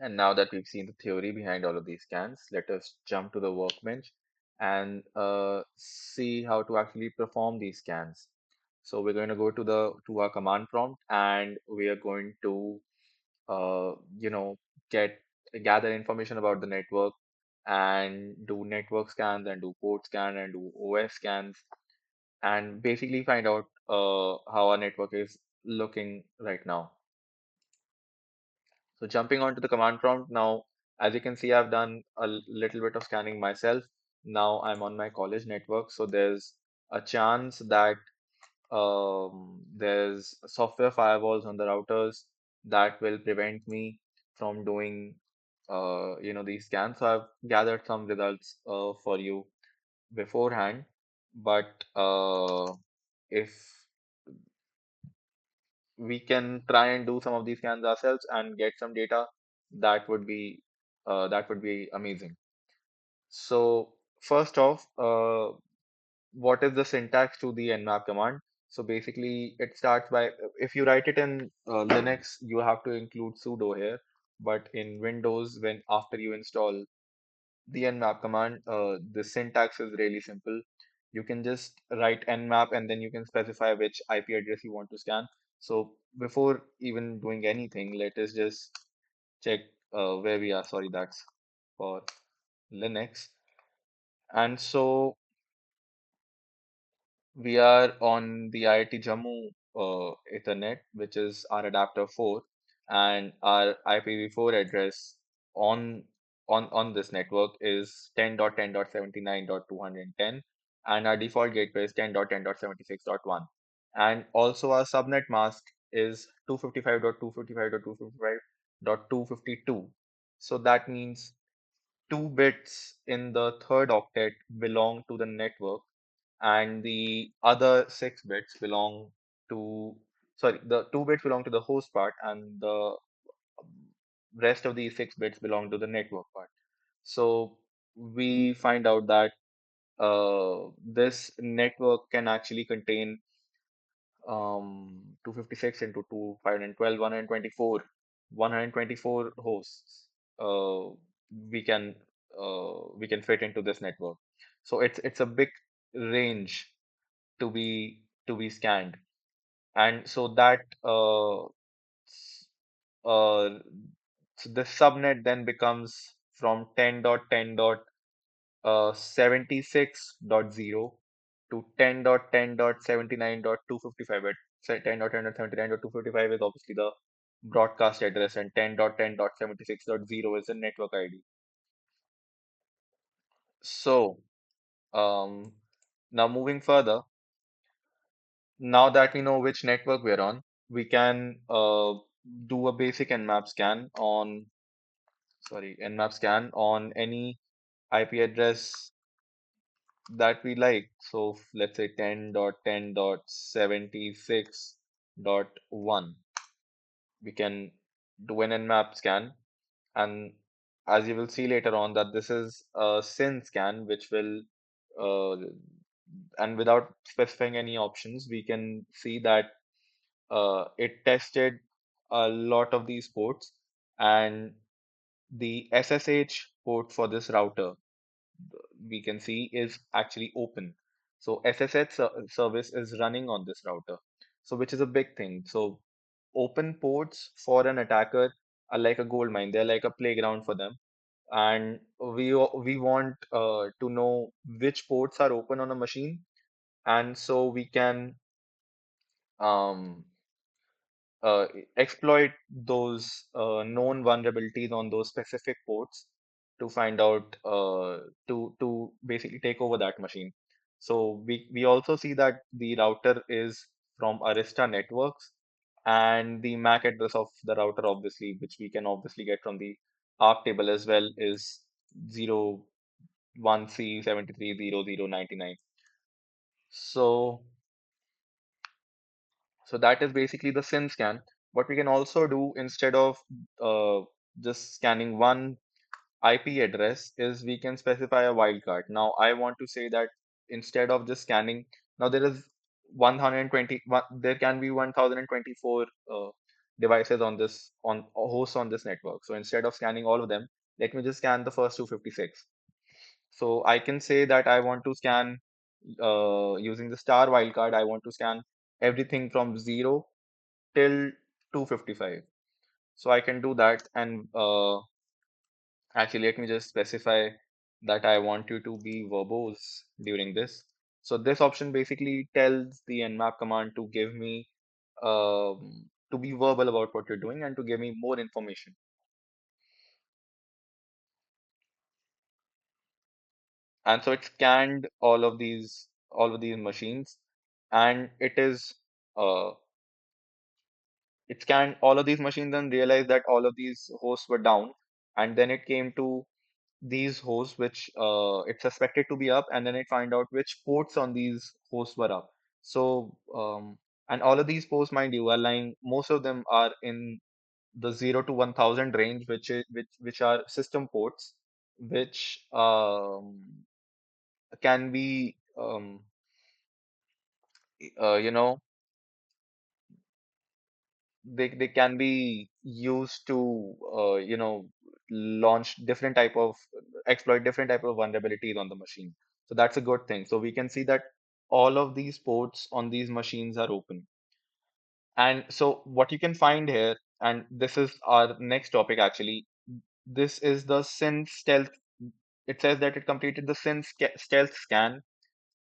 And now that we've seen the theory behind all of these scans, let us jump to the workbench and see how to actually perform these scans. So we're going to go to the to our command prompt, and we are going to uh, you know get gather information about the network and do network scans and do port scan and do OS scans and basically find out how our network is looking right now. So jumping onto the command prompt now, as you can see, I've done a little bit of scanning myself. Now I'm on my college network, so there's a chance that there's software firewalls on the routers that will prevent me from doing these scans. So I've gathered some results for you beforehand, but if we can try and do some of these scans ourselves and get some data, that would be amazing. So first off, what is the syntax to the nmap command? So basically, it starts by if you write it in Linux, you have to include sudo here, but in Windows, when after you install the nmap command, the syntax is really simple. You can just write nmap and then you can specify which IP address you want to scan. So before even doing anything, let us just check where we are. Sorry, that's for Linux. And so we are on the IIT Jammu Ethernet, which is our adapter 4, and our IPv4 address on on this network is 10.10.79.210, and our default gateway is 10.10.76.1. And also our subnet mask is 255.255.255.252. So that means 2 bits in the third octet belong to the network and the other 6 bits belong to, sorry, the 2 bits belong to the host part and the rest of the 6 bits belong to the network part. So we find out that this network can actually contain 256 into 2, 512, 124 hosts. Uh, we can we can fit into this network. So it's a big range to be scanned, and so that s- the subnet then becomes from 10.10.76.0 to 10.10.79.255. But say 10.10.79.255 is obviously the broadcast address, and 10.10.76.0 is the network ID. So um, now moving further, now that we know which network we're on, we can do a basic Nmap scan on any IP address that we like. So let's say 10.10.76.1. We can do an Nmap scan, and as you will see later on that this is a SYN scan, which will uh, and without specifying any options, we can see that it tested a lot of these ports, and the SSH port for this router we can see is actually open. So SSH service is running on this router. So which is a big thing. So open ports for an attacker are like a gold mine. They're like a playground for them. And we want to know which ports are open on a machine, and so we can um, exploit those known vulnerabilities on those specific ports to find out to basically take over that machine. So we also see that the router is from Arista Networks, and the MAC address of the router, obviously, which we can obviously get from the ARC table as well, is 01C730099. So So that is basically the SIM scan. What we can also do instead of uh, just scanning one IP address is we can specify a wildcard. Now, I want to say that instead of just scanning, now there is 120, there can be 1024 devices on this on hosts on this network. So instead of scanning all of them, let me just scan the first 256. So I can say that I want to scan using the star wildcard. I want to scan everything from 0 till 255. So I can do that, and actually, let me just specify that I want you to be verbose during this. So this option basically tells the nmap command to give me to be verbal about what you're doing and to give me more information. And so it scanned all of these machines, and uh, it scanned all of these machines and realized that all of these hosts were down. And then it came to these hosts which it suspected to be up, and then it find out which ports on these hosts were up. So and all of these ports, mind you, are lying, most of them are in the 0 to 1000 range, which are system ports, which can be you know they can be used to launch different type of exploit different type of vulnerabilities on the machine. So that's a good thing. So we can see that all of these ports on these machines are open. And so what you can find here, and this is our next topic actually, this is the SYN stealth. It says that it completed the SYN stealth scan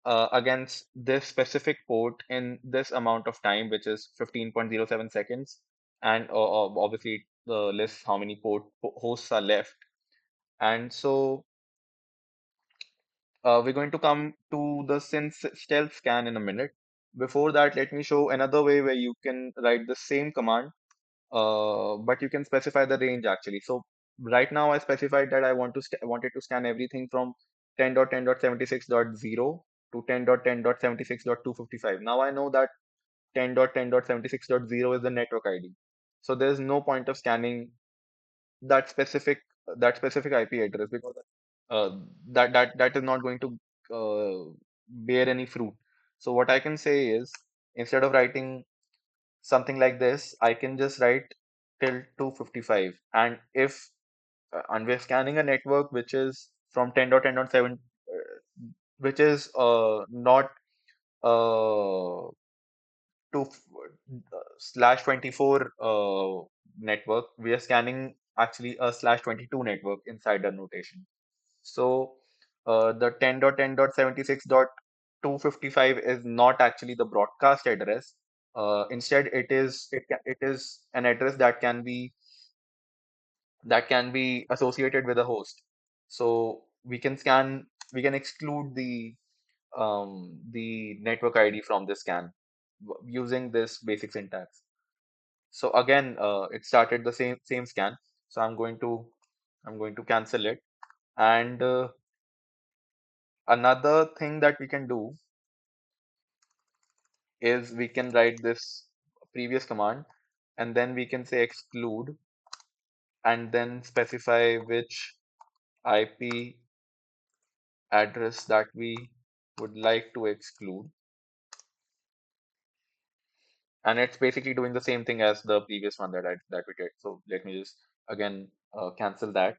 against this specific port in this amount of time, which is 15.07 seconds. And obviously, the lists how many hosts are left. And so we're going to come to the stealth scan in a minute. Before that, let me show another way where you can write the same command, but you can specify the range actually. So right now I specified that I wanted to scan everything from 10.10.76.0 to 10.10.76.255. Now I know that 10.10.76.0 is the network ID. So there's no point of scanning that specific that specific IP address, because uh, that is not going to bear any fruit. So what I can say is, instead of writing something like this, I can just write till 255. And if and we're scanning a network which is from 10.10.7, which is not uh, to slash 24 network. We are scanning actually a slash 22 network inside the notation. So the 10.10.76.255 is not actually the broadcast address. Instead, it is an address that can be associated with a host. So we can exclude the network ID from this scan using this basic syntax. So again, it started the same scan. So I'm going to cancel it. And another thing that we can do is we can write this previous command, and then we can say exclude, and then specify which IP address that we would like to exclude. And it's basically doing the same thing as the previous one that we did. So let me just again cancel that.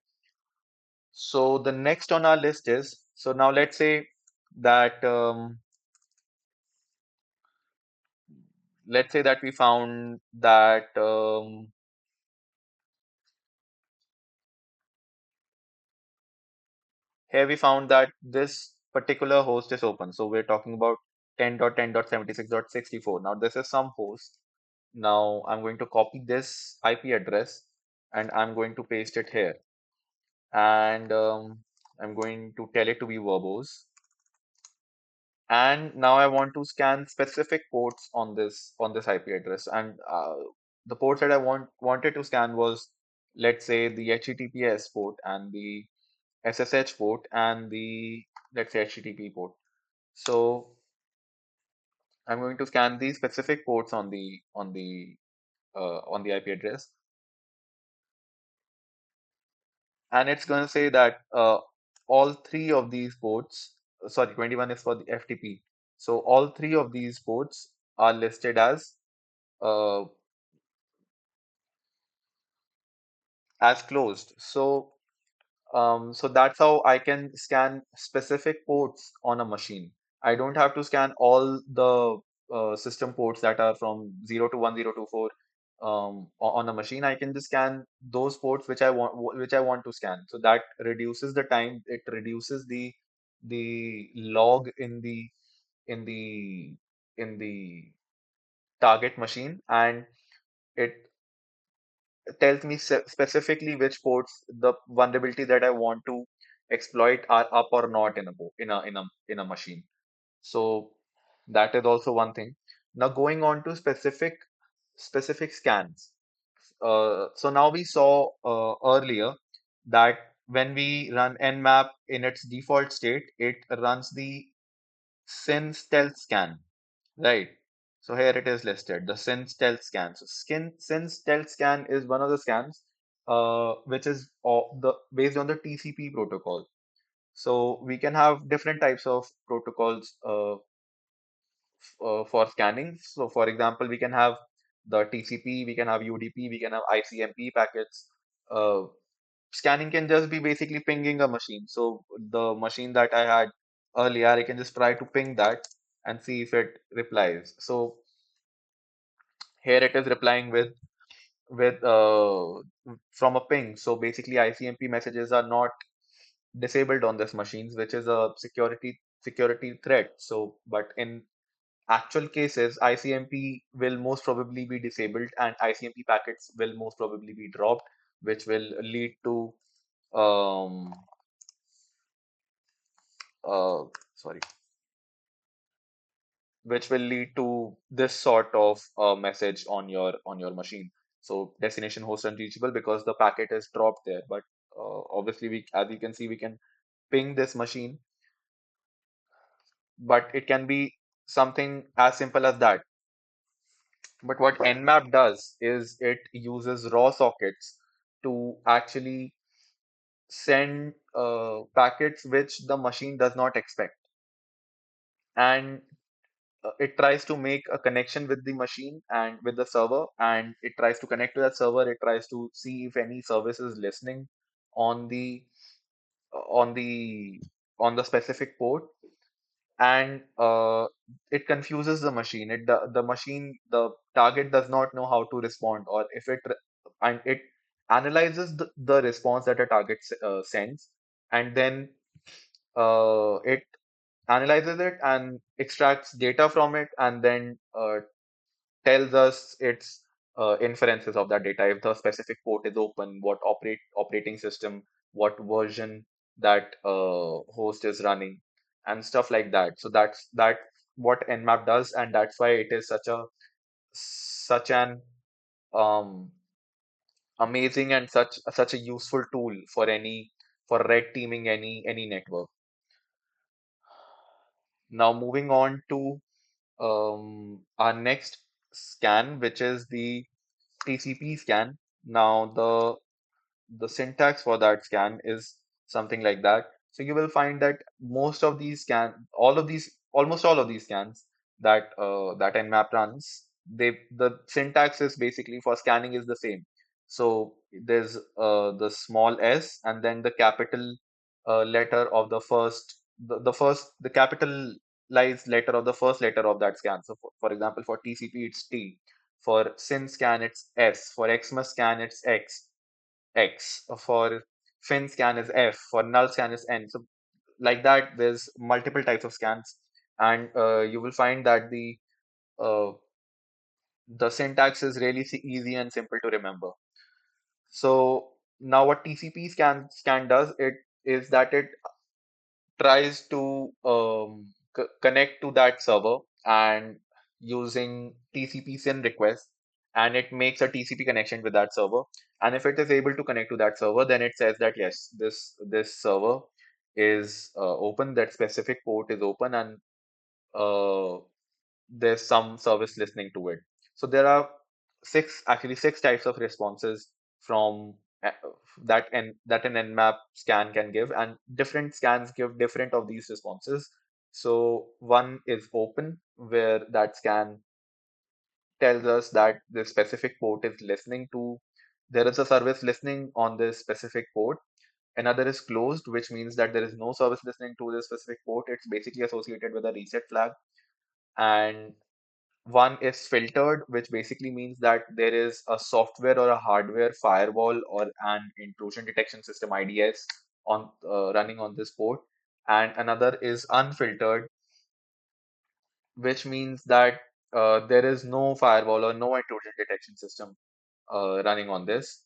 So the next on our list is, so now let's say that we found that here we found that this particular host is open. So we're talking about 10.10.76.64. Now this is some host. Now I'm going to copy this IP address and I'm going to paste it here. And I'm going to tell it to be verbose. And now I want to scan specific ports on this IP address. And the ports that I wanted to scan was, let's say, the HTTPS port and the SSH port and the, let's say, HTTP port. So I'm going to scan these specific ports on the IP address, and it's going to say that all three of these ports, sorry, 21 is for the FTP. So all three of these ports are listed as uh, as closed. So that's how I can scan specific ports on a machine. I don't have to scan all the system ports that are from 0 to 1024 on a machine. I can just scan those ports which I want to scan. So that reduces the time. It reduces the log in the in the target machine, and it tells me specifically which ports the vulnerability that I want to exploit are up or not in a in a machine. So that is also one thing. Now going on to specific scans. So now we saw earlier that when we run Nmap in its default state, it runs the syn stealth scan. Right. So here it is listed, the Syn Stealth scan. So Syn Stealth scan is one of the scans which is based on the TCP protocol. So we can have different types of protocols for scanning. So for example, we can have the TCP, we can have UDP, we can have ICMP packets. Uh, Scanning can just be basically pinging a machine. So the machine that I had earlier, I can just try to ping that and see if it replies. So here it is replying with from a ping. So basically, ICMP messages are not disabled on this machines, which is a security threat. So, but in actual cases, ICMP will most probably be disabled, and ICMP packets will most probably be dropped, which will lead to um sorry, which will lead to this sort of message on your machine. So destination host unreachable because the packet is dropped there. But obviously, we as you can see, we can ping this machine, but it can be something as simple as that. But what Nmap does is it uses raw sockets to actually send packets which the machine does not expect, and it tries to make a connection with the machine and with the server, and it tries to connect to that server. It tries to see if any service is listening on the on the on the specific port, and it confuses the machine. The target does not know how to respond, or if and it analyzes the response that a target sends, and then it analyzes it and extracts data from it, and then tells us its inferences of that data. If the specific port is open, what operating system, what version that host is running, and stuff like that. So that's what Nmap does, and that's why it is such an um, amazing and such a useful tool for red teaming any network. Now moving on to our next scan, which is the TCP scan. Now the syntax for that scan is something like that. So you will find that almost all of these scans that Nmap runs, the syntax is basically for scanning is the same. So there's the small s and then the capital letter of the capitalized letter of the first letter of that scan. So for example, for TCP it's T, for syn scan it's S, for Xmas scan it's X, for fin scan is F, for null scan is N. So like that, there's multiple types of scans, and you will find that uh, the syntax is really easy and simple to remember. So now what TCP scan does it is that it tries to connect to that server and using TCP SYN request, and it makes a TCP connection with that server. And if it is able to connect to that server, then it says that yes, this server is open, that specific port is open, and uh, there's some service listening to it. So there are six types of responses from that an Nmap scan can give, and different scans give different of these responses. So one is open, where that scan tells us that the specific port is listening to there is a service listening on this specific port. Another is closed, which means that there is no service listening to this specific port. It's basically associated with a reset flag. And one is filtered, which basically means that there is a software or a hardware firewall or an intrusion detection system IDS on running on this port. And another is unfiltered, which means that there is no firewall or no intrusion detection system running on this.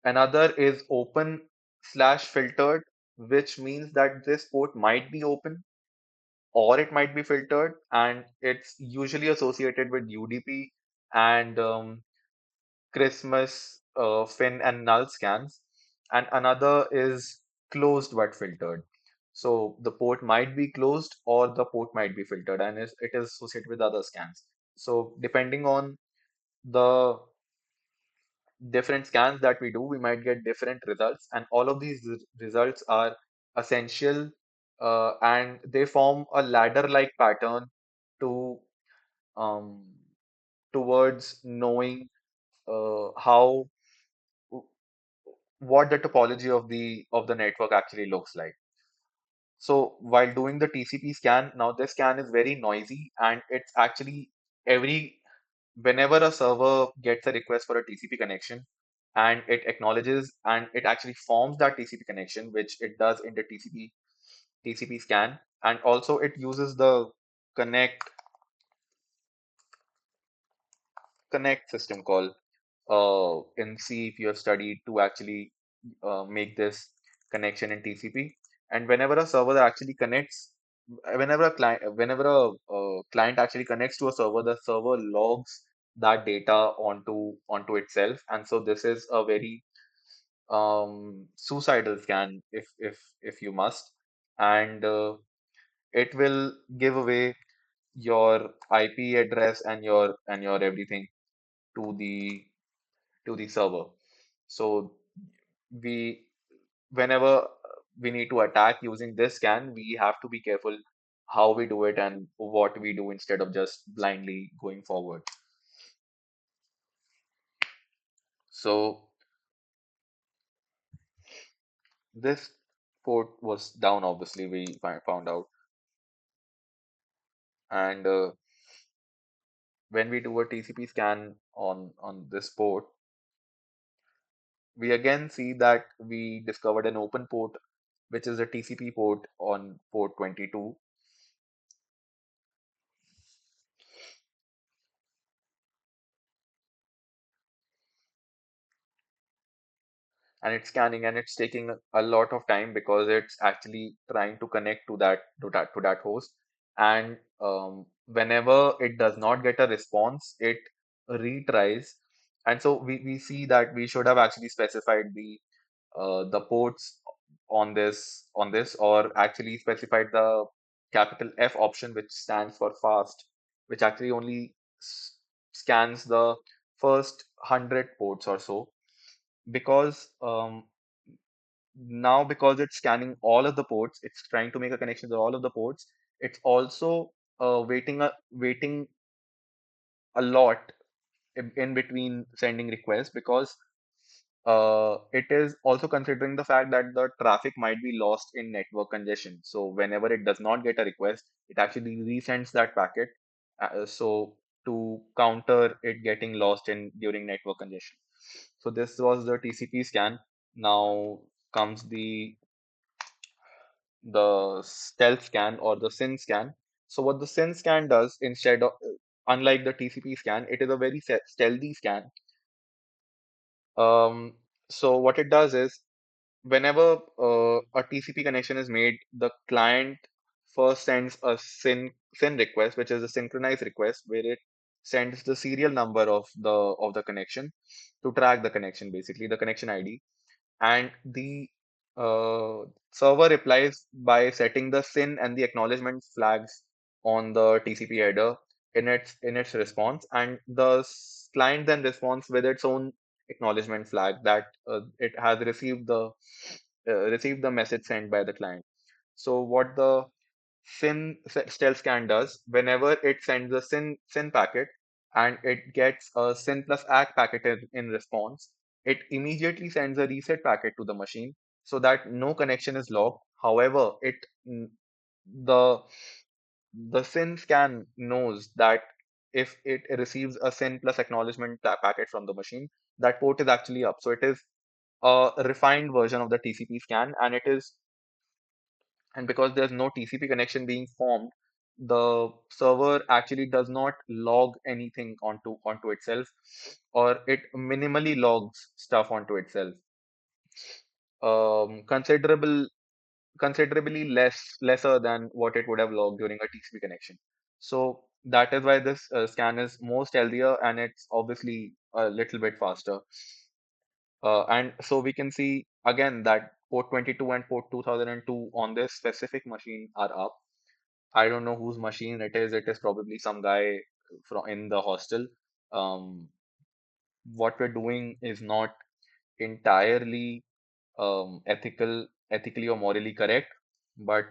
Another is open slash filtered, which means that this port might be open or it might be filtered, and it's usually associated with UDP and Christmas, fin, and null scans. And another is closed but filtered. So the port might be closed or the port might be filtered, and it is associated with other scans. So depending on the different scans that we do, we might get different results, and all of these results are essential, and they form a ladder-like pattern to um, towards knowing how what the topology of the network actually looks like. So while doing the TCP scan, now this scan is very noisy, and it's actually every whenever a server gets a request for a TCP connection and it acknowledges and it actually forms that TCP connection, which it does in the TCP scan, and also it uses the connect connect system call in C if you have studied to actually make this connection in TCP. And whenever a server actually connects, whenever a client actually connects to a server, the server logs that data onto itself. And so this is a very suicidal scan if you must, and it will give away your IP address and your everything to the server. So we whenever we need to attack using this scan, we have to be careful how we do it and what we do instead of just blindly going forward. So this port was down, obviously, we found out. And when we do a TCP scan on this port, we again see that we discovered an open port, which is a TCP port on port 22. And it's scanning and it's taking a lot of time because it's actually trying to connect to that host. And whenever it does not get a response, it retries. And so we see that we should have actually specified the ports on this, or actually specified the capital F option, which stands for fast, which actually only scans the first 100 ports or so, because now because it's scanning all of the ports, it's trying to make a connection to all of the ports. It's also waiting a lot in between sending requests, because it is also considering the fact that the traffic might be lost in network congestion. So whenever it does not get a request, it actually resends that packet. So to counter it getting lost in during network congestion. So this was the TCP scan. Now comes the stealth scan or the SYN scan. So what the SYN scan does, instead of unlike the TCP scan, it is a very stealthy scan. Um, so what it does is, whenever a TCP connection is made, the client first sends a SYN request, which is a synchronized request, where it sends the serial number of the connection to track the connection, basically the connection ID. And the uh, server replies by setting the SYN and the acknowledgement flags on the TCP header in its response, and the client then responds with its own acknowledgement flag that it has received the message sent by the client. So what the stealth scan does, whenever it sends a SYN packet and it gets a SYN plus ACK packet in response, it immediately sends a reset packet to the machine so that no connection is logged. However, the the SYN scan knows that if it receives a SYN plus acknowledgement packet from the machine, that port is actually up. So it is a refined version of the TCP scan, and because there's no TCP connection being formed, the server actually does not log anything onto itself, or it minimally logs stuff onto itself. Um, considerable Considerably lesser than what it would have logged during a TCP connection. So that is why this scan is most healthier, and it's obviously a little bit faster. And so we can see again that port 22 and port 2002 on this specific machine are up. I don't know whose machine it is. It is probably some guy from in the hostel. Um, what we're doing is not entirely ethically or morally correct, but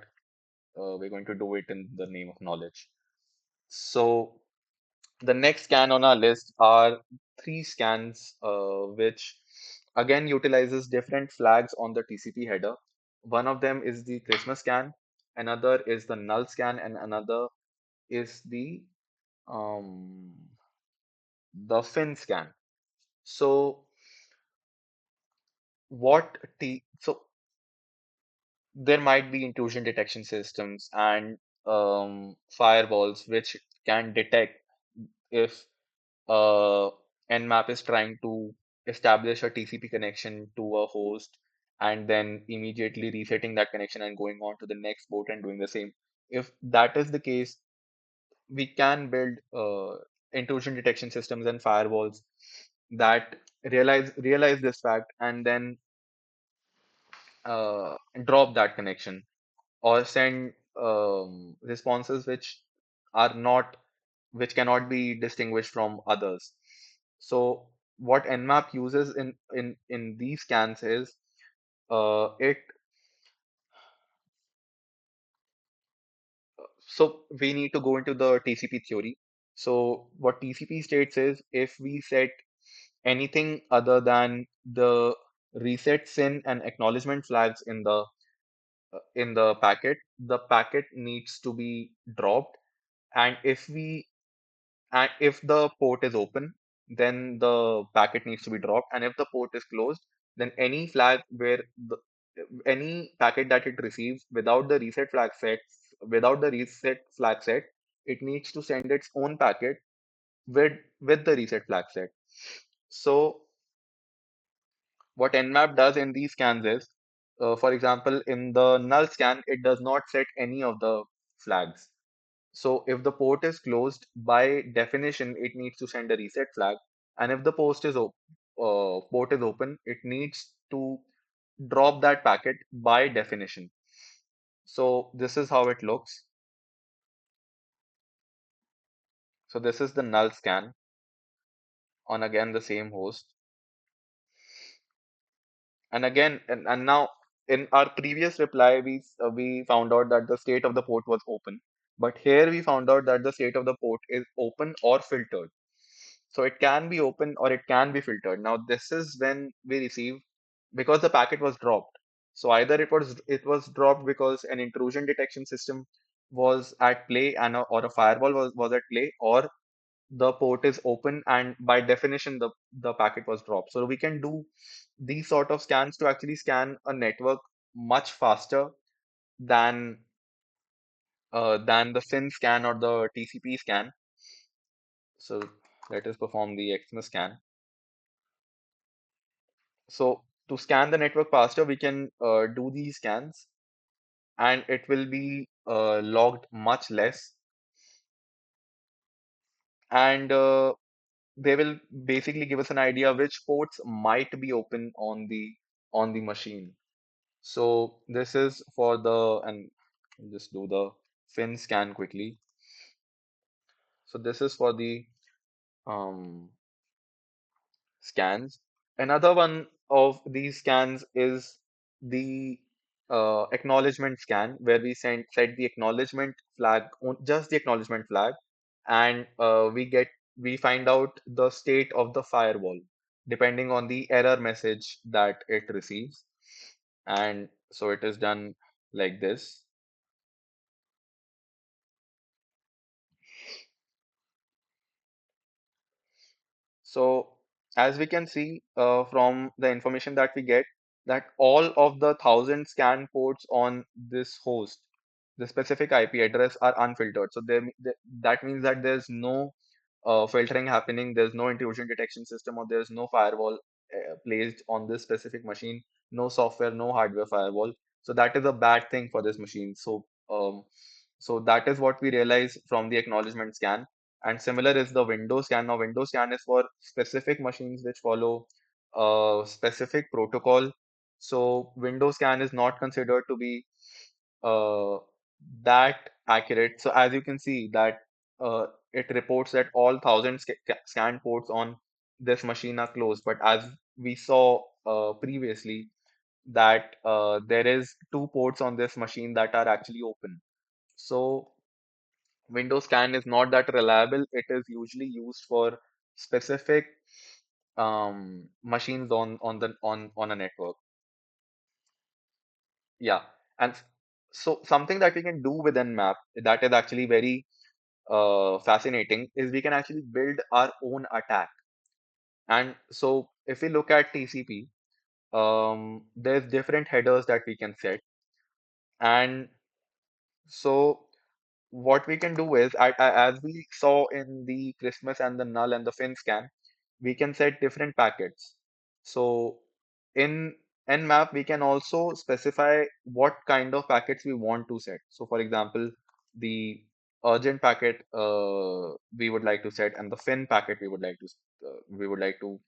we're going to do it in the name of knowledge. So the next scan on our list are three scans, which again utilizes different flags on the TCP header. One of them is the Christmas scan, another is the null scan, and another is um, the fin scan. So so there might be intrusion detection systems and firewalls which can detect if Nmap is trying to establish a TCP connection to a host and then immediately resetting that connection and going on to the next port and doing the same. If that is the case, we can build intrusion detection systems and firewalls that realize this fact and then drop that connection or send responses are not which cannot be distinguished from others. So what Nmap uses in these scans is it so we need to go into the TCP theory. So what TCP states is if we set anything other than the reset SYN and acknowledgement flags in the packet, the packet needs to be dropped. And if the port is open, then the packet needs to be dropped. And if the port is closed, then any packet that it receives without the reset flag set, it needs to send its own packet with the reset flag set. So what Nmap does in these scans is, for example, in the null scan, it does not set any of the flags. So if the port is closed, by definition, it needs to send a reset flag. And if the port is open, it needs to drop that packet by definition. So this is how it looks. So this is the null scan on again the same host. And again, and now in our previous reply, we found out that the state of the port was open. But here we found out that the state of the port is open or filtered. So it can be open or it can be filtered. Now this is when we receive because the packet was dropped. So either it was dropped because an intrusion detection system was at play or a firewall was at play, or the port is open and by definition the packet was dropped. So we can do these sort of scans to actually scan a network much faster than than the SYN scan or the TCP scan. So let us perform the Xmas scan. So to scan the network faster, we can do these scans and it will be logged much less. And they will basically give us an idea which ports might be open on the machine. So this is for and I'll just do the fin scan quickly. So this is for the um, scans. Another one of these scans is the acknowledgement scan, where we set the acknowledgement flag, just the acknowledgement flag, and we find out the state of the firewall. depending on the error message that it receives. And so it is done like this. So as we can see from the information that we get, that all of the 1,000 scan ports on this host, the specific IP address are unfiltered. So that means that there's no filtering happening, there's no intrusion detection system, or there's no firewall placed on this specific machine, no software, no hardware firewall. So that is a bad thing for this machine. So that is what we realize from the acknowledgement scan. And similar is the Windows scan. Now, Windows scan is for specific machines which follow a specific protocol. So, Windows scan is not considered to be uh, that accurate. So, as you can see, that it reports that all 1,000 scan ports on this machine are closed. But as we saw previously, that there is two ports on this machine that are actually open. So, Windows scan is not that reliable. It is usually used for specific machines on a network. Yeah, and so something that we can do with Nmap that is actually very fascinating is we can actually build our own attack. And so if we look at TCP, there's different headers that we can set, and so what we can do is, as we saw in the Christmas and the null and the fin scan, we can set different packets. So in Nmap, we can also specify what kind of packets we want to set. So for example, the urgent packet we would like to set, and the fin packet we would like to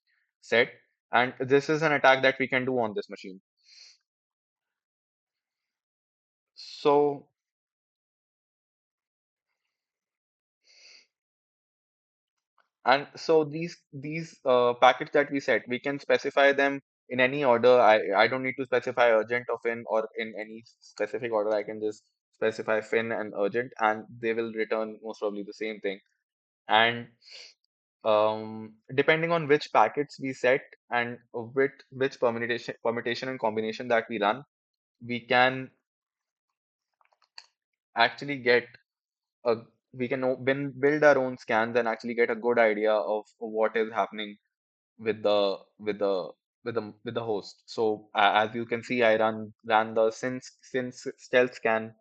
set. And this is an attack that we can do on this machine. So And so these packets that we set, we can specify them in any order. I don't need to specify urgent or fin or in any specific order. I can just specify fin and urgent, and they will return most probably the same thing. And depending on which packets we set and which permutation and combination that we run, we can actually get a we can build our own scans and actually get a good idea of what is happening with the with the with the host. So as you can see, I ran the since stealth scan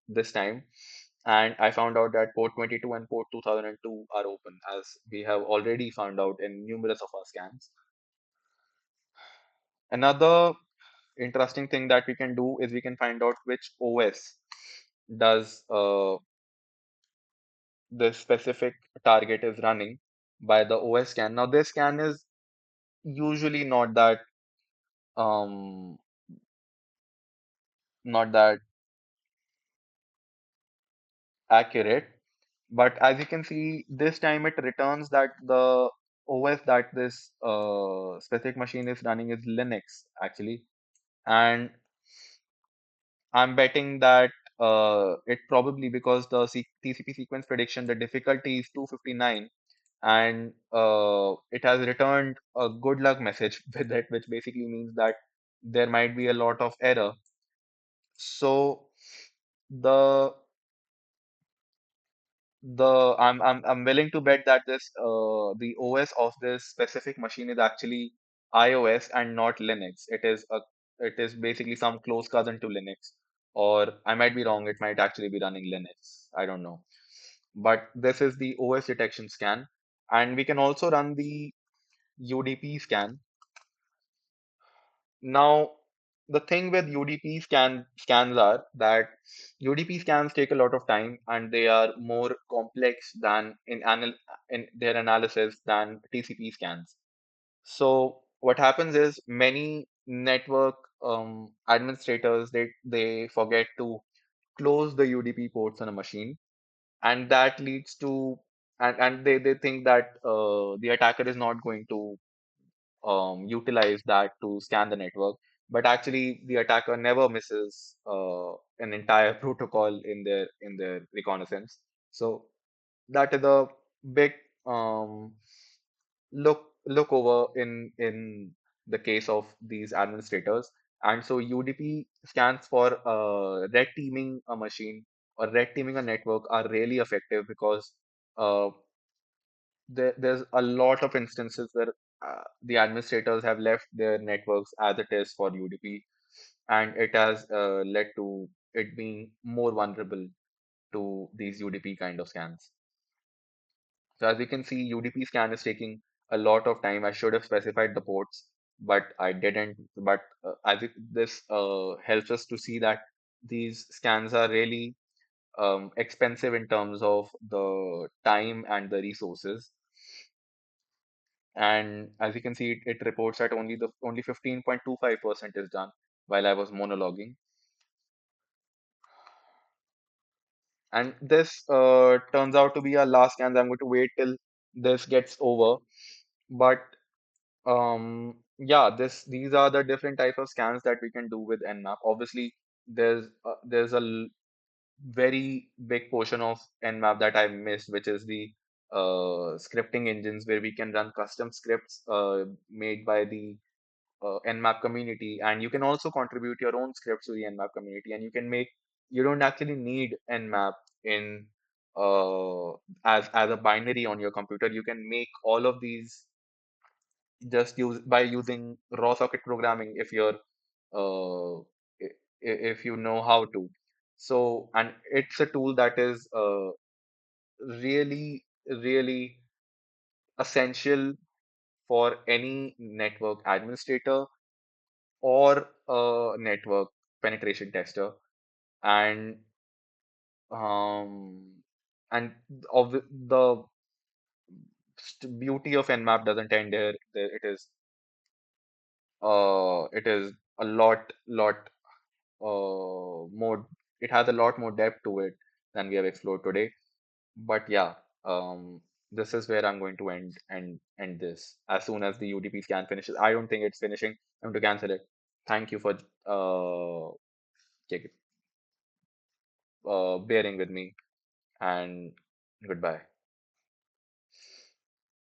this time, and I found out that port 22 and port 2002 are open, as we have already found out in numerous of our scans. Another interesting thing that we can do is we can find out which OS does the specific target is running by the OS scan. Now this scan is usually um not that accurate. But as you can see, this time it returns that the OS that this specific machine is running is Linux actually. And I'm betting that it probably because the TCP sequence prediction, the difficulty is 259, and it has returned a good luck message with it, which basically means that there might be a lot of error. So the I'm willing to bet that the OS of this specific machine is actually iOS and not Linux. It is basically some close cousin to Linux, or I might be wrong. It might actually be running Linux. I don't know. But this is the OS detection scan, and we can also run the UDP scan. Now, the thing with scans are that UDP scans take a lot of time and they are more complex than in their analysis than TCP scans. So what happens is many network administrators they forget to close the UDP ports on a machine, and that leads to and they think that the attacker is not going to utilize that to scan the network. But actually, the attacker never misses an entire protocol in their reconnaissance. So that is a big um, look look over in the case of these administrators. And so UDP scans for red teaming a machine or red teaming a network are really effective because uh, there's a lot of instances where the administrators have left their networks as it is for UDP, and it has led to it being more vulnerable to these UDP kind of scans. So as you can see, UDP scan is taking a lot of time. I should have specified the ports, but I didn't. But this helps us to see that these scans are really expensive in terms of the time and the resources. And as you can see, it reports that only 15.25% is done while I was monologuing. And this turns out to be our last scans. I'm going to wait till this gets over. But yeah, these are the different type of scans that we can do with Nmap. Obviously, there's very big portion of Nmap that I missed, which is the scripting engines where we can run custom scripts made by the Nmap community, and you can also contribute your own scripts to the Nmap community, and you don't actually need Nmap in uh, as a binary on your computer. You can make all of these just use by using raw socket programming if if you know how to. So, and it's a tool that is really essential for any network administrator or a network penetration tester. And um and of the beauty of Nmap doesn't end here. It is a lot more, it has a lot more depth to it than we have explored today. But yeah, um, this is where I'm going to end this. As soon as the UDP scan finishes, I don't think it's finishing. I'm going to cancel it. Thank you for take- bearing with me, and goodbye.